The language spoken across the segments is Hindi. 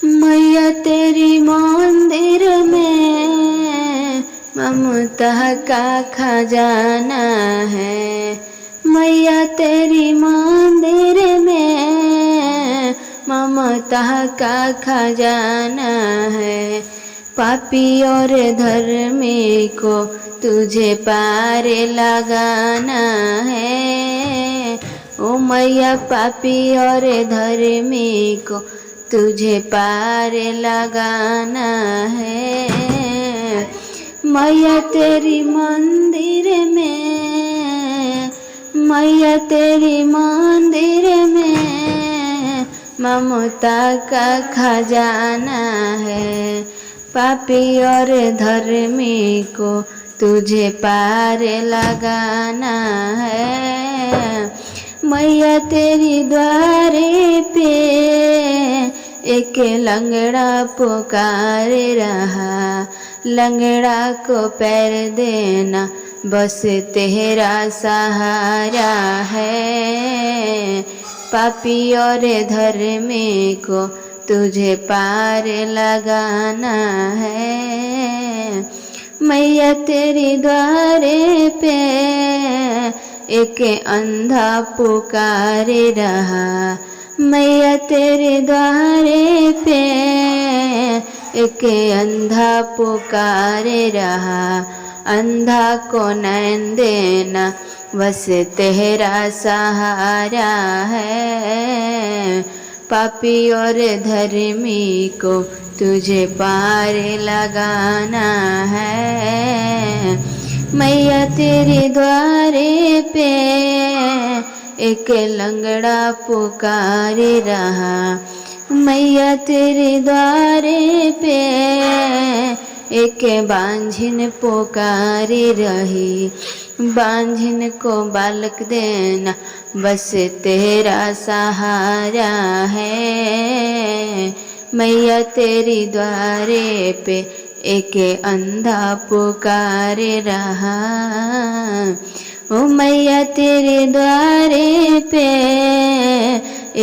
मैया तेरी मंदिर में ममता का खजाना है। मैया तेरी मंदिर में ममता का खजाना है। पापी और धर्मी को तुझे पार लगाना है। ओ मैया पापी और धर्मी को तुझे पार लगाना है। मैया तेरी मंदिर में, मैया तेरी मंदिर में ममता का खजाना है। पापी और धर्मी को तुझे पार लगाना है। मैया तेरी द्वारे पे एक लंगड़ा पुकार रहा। लंगड़ा को पैर देना बस तेरा सहारा है। पापी और धर्मी को तुझे पार लगाना है। मैया तेरी द्वारे पे एक अंधा पुकार रहा। मैया तेरे द्वारे पे एक अंधा पुकार रहा। अंधा को नैन देना बस तेरा सहारा है। पापी और धर्मी को तुझे पार लगाना है। मैया तेरे द्वारे पे एक लंगड़ा पुकार रहा। मैया तेरे द्वारे पे एक बांझिन पुकार रही। बांझिन को बालक देना बस तेरा सहारा है। मैया तेरी द्वारे पे एक अंधा पुकार रहा। ओ मैया तेरे द्वारे पे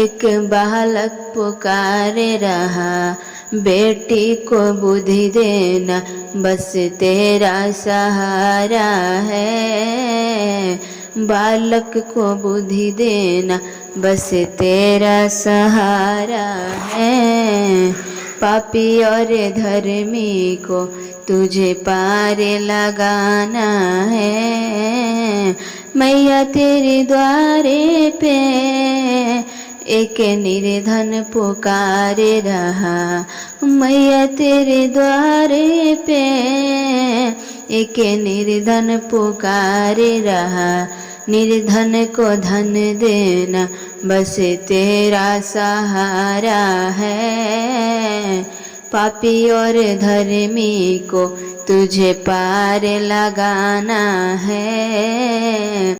एक बालक पुकार रहा। बेटी को बुद्धि देना बस तेरा सहारा है। बालक को बुद्धि देना बस तेरा सहारा है। पापी और धर्मी को तुझे पार लगाना है। मैया तेरे द्वारे पे एक निर्धन पुकार रहा। मैया तेरे द्वारे पे एक निर्धन पुकार रहा। निर्धन को धन देना बस तेरा सहारा है। पापी और धर्मी को तुझे पार लगाना है।